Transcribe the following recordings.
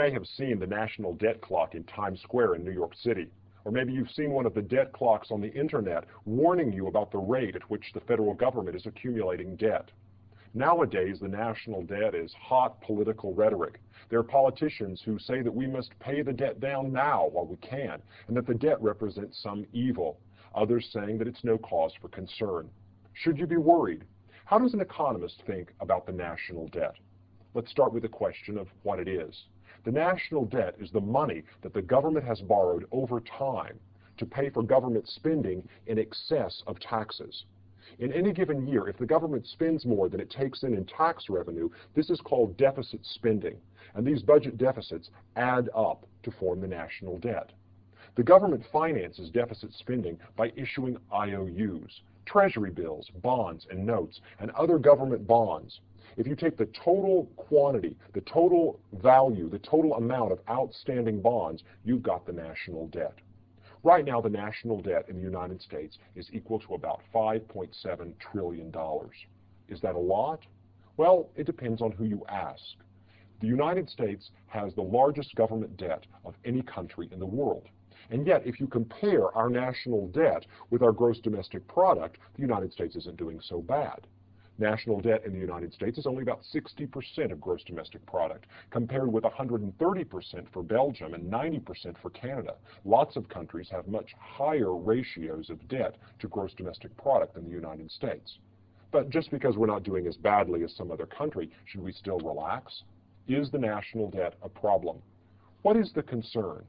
may have seen the national debt clock in Times Square in New York City. Or maybe you've seen one of the debt clocks on the internet warning you about the rate at which the federal government is accumulating debt. Nowadays, the national debt is hot political rhetoric. There are politicians who say that we must pay the debt down now while we can, and that the debt represents some evil. Others saying that it's no cause for concern. Should you be worried? How does an economist think about the national debt? Let's start with the question of what it is. The national debt is the money that the government has borrowed over time to pay for government spending in excess of taxes. In any given year, if the government spends more than it takes in tax revenue, this is called deficit spending, and these budget deficits add up to form the national debt. The government finances deficit spending by issuing IOUs, treasury bills, bonds, and notes, and other government bonds. If you take the total quantity, the total value, the total amount of outstanding bonds, you've got the national debt. Right now, the national debt in the United States is equal to about $5.7 trillion. Is that a lot? Well, it depends on who you ask. The United States has the largest government debt of any country in the world. And yet, if you compare our national debt with our gross domestic product, the United States isn't doing so bad. National debt in the United States is only about 60% of gross domestic product, compared with 130% for Belgium and 90% for Canada. Lots of countries have much higher ratios of debt to gross domestic product than the United States. But just because we're not doing as badly as some other country, should we still relax? Is the national debt a problem? What is the concern?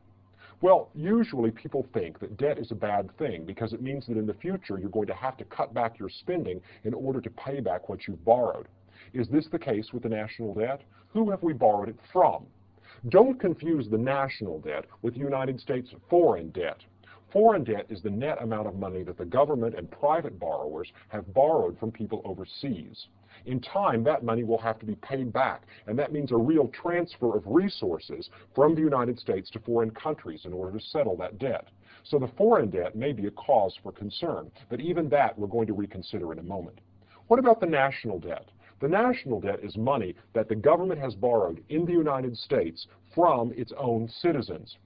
Well, usually people think that debt is a bad thing because it means that in the future you're going to have to cut back your spending in order to pay back what you've borrowed. Is this the case with the national debt? Who have we borrowed it from? Don't confuse the national debt with the United States foreign debt. Foreign debt is the net amount of money that the government and private borrowers have borrowed from people overseas. In time, that money will have to be paid back, and that means a real transfer of resources from the United States to foreign countries in order to settle that debt. So the foreign debt may be a cause for concern, but even that we're going to reconsider in a moment. What about the national debt? The national debt is money that the government has borrowed in the United States from its own citizens.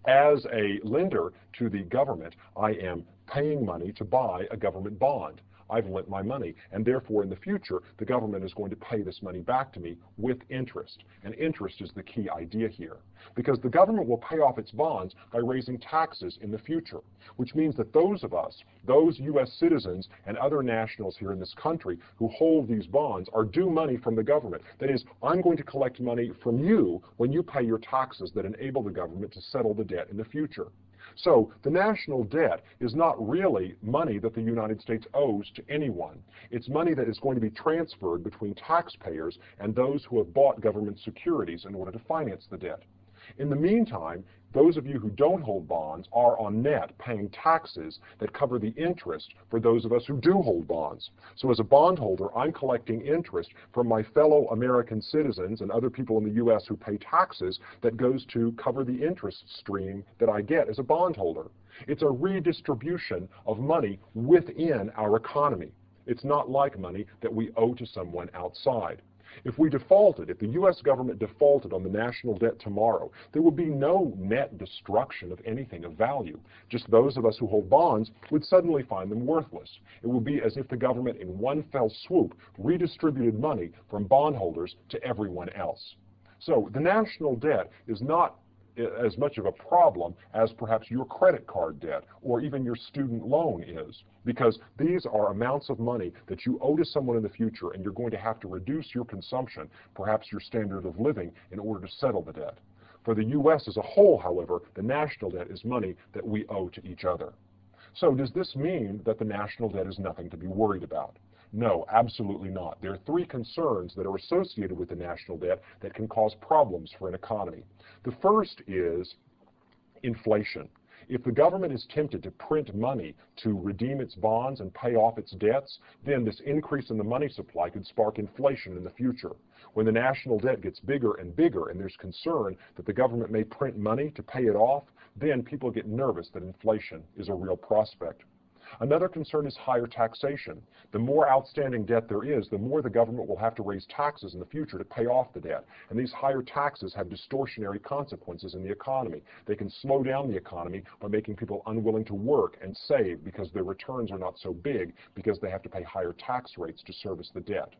As a lender to the government, I am paying money to buy a government bond. I've lent my money, and therefore in the future, the government is going to pay this money back to me with interest. And interest is the key idea here, because the government will pay off its bonds by raising taxes in the future, which means that those of us, those U.S. citizens and other nationals here in this country who hold these bonds are due money from the government. That is, I'm going to collect money from you when you pay your taxes that enable the government to settle the debt in the future. So the national debt is not really money that the United States owes to anyone. It's money that is going to be transferred between taxpayers and those who have bought government securities in order to finance the debt. In the meantime, those of you who don't hold bonds are on net paying taxes that cover the interest for those of us who do hold bonds. So as a bondholder, I'm collecting interest from my fellow American citizens and other people in the U.S. who pay taxes that goes to cover the interest stream that I get as a bondholder. It's a redistribution of money within our economy. It's not like money that we owe to someone outside. If we defaulted, if the U.S. government defaulted on the national debt tomorrow, there would be no net destruction of anything of value. Just those of us who hold bonds would suddenly find them worthless. It would be as if the government in one fell swoop redistributed money from bondholders to everyone else. So the national debt is not as much of a problem as perhaps your credit card debt or even your student loan is, because these are amounts of money that you owe to someone in the future, and you're going to have to reduce your consumption, perhaps your standard of living, in order to settle the debt. For the U.S. as a whole, however, the national debt is money that we owe to each other. So does this mean that the national debt is nothing to be worried about? No, absolutely not. There are three concerns that are associated with the national debt that can cause problems for an economy. The first is inflation. If the government is tempted to print money to redeem its bonds and pay off its debts, then this increase in the money supply could spark inflation in the future. When the national debt gets bigger and bigger and there's concern that the government may print money to pay it off, then people get nervous that inflation is a real prospect. Another concern is higher taxation. The more outstanding debt there is, the more the government will have to raise taxes in the future to pay off the debt. And these higher taxes have distortionary consequences in the economy. They can slow down the economy by making people unwilling to work and save because their returns are not so big because they have to pay higher tax rates to service the debt.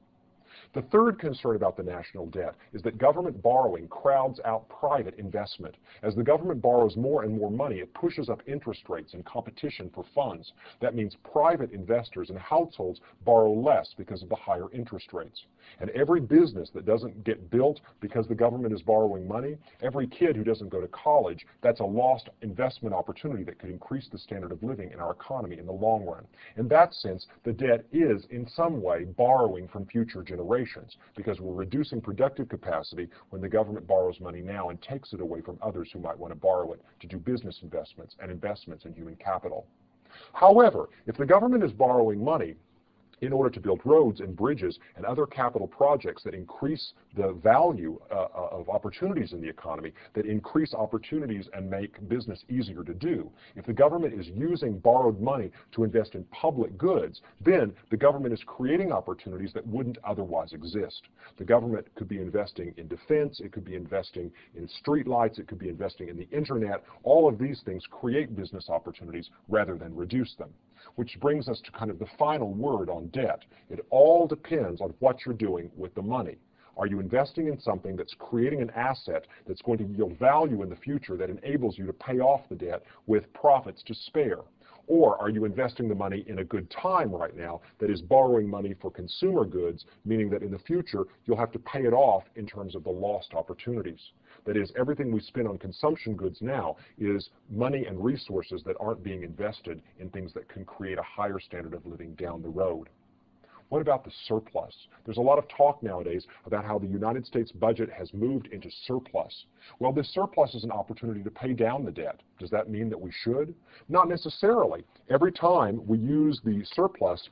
The third concern about the national debt is that government borrowing crowds out private investment. As the government borrows more and more money, it pushes up interest rates and competition for funds. That means private investors and households borrow less because of the higher interest rates. And every business that doesn't get built because the government is borrowing money, every kid who doesn't go to college, that's a lost investment opportunity that could increase the standard of living in our economy in the long run. In that sense, the debt is, in some way, borrowing from future generations, because we're reducing productive capacity when the government borrows money now and takes it away from others who might want to borrow it to do business investments and investments in human capital. However, if the government is borrowing money in order to build roads and bridges and other capital projects that increase the value of opportunities in the economy, that increase opportunities and make business easier to do. If the government is using borrowed money to invest in public goods, then the government is creating opportunities that wouldn't otherwise exist. The government could be investing in defense, it could be investing in streetlights, it could be investing in the internet. All of these things create business opportunities rather than reduce them. Which brings us to kind of the final word on debt. It all depends on what you're doing with the money. Are you investing in something that's creating an asset that's going to yield value in the future that enables you to pay off the debt with profits to spare? Or are you investing the money in a good time right now that is borrowing money for consumer goods, meaning that in the future you'll have to pay it off in terms of the lost opportunities? That is, everything we spend on consumption goods now is money and resources that aren't being invested in things that can create a higher standard of living down the road. What about the surplus? There's a lot of talk nowadays about how the United States budget has moved into surplus. Well, this surplus is an opportunity to pay down the debt. Does that mean that we should? Not necessarily. Every time we use the surplus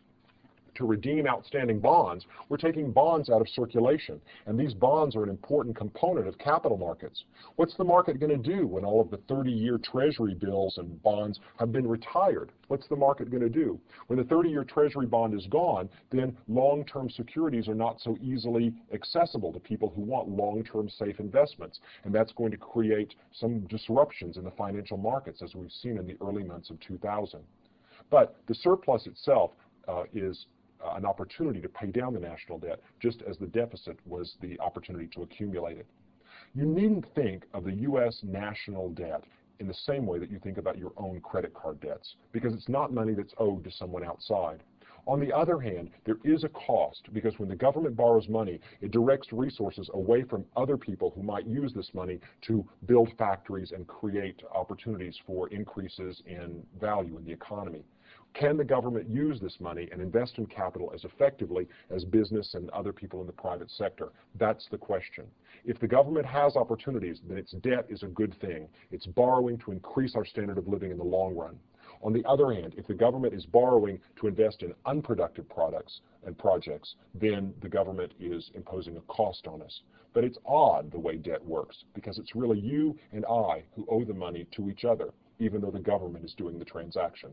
to redeem outstanding bonds, we're taking bonds out of circulation, and these bonds are an important component of capital markets. What's the market going to do when all of the 30-year Treasury bills and bonds have been retired? What's the market going to do? When the 30-year Treasury bond is gone, then long-term securities are not so easily accessible to people who want long-term safe investments, and that's going to create some disruptions in the financial markets, as we've seen in the early months of 2000. But the surplus itself is an opportunity to pay down the national debt, just as the deficit was the opportunity to accumulate it. You needn't think of the U.S. national debt in the same way that you think about your own credit card debts, because it's not money that's owed to someone outside. On the other hand, there is a cost, because when the government borrows money, it directs resources away from other people who might use this money to build factories and create opportunities for increases in value in the economy. Can the government use this money and invest in capital as effectively as business and other people in the private sector? That's the question. If the government has opportunities, then its debt is a good thing. It's borrowing to increase our standard of living in the long run. On the other hand, if the government is borrowing to invest in unproductive products and projects, then the government is imposing a cost on us. But it's odd the way debt works, because it's really you and I who owe the money to each other, even though the government is doing the transaction.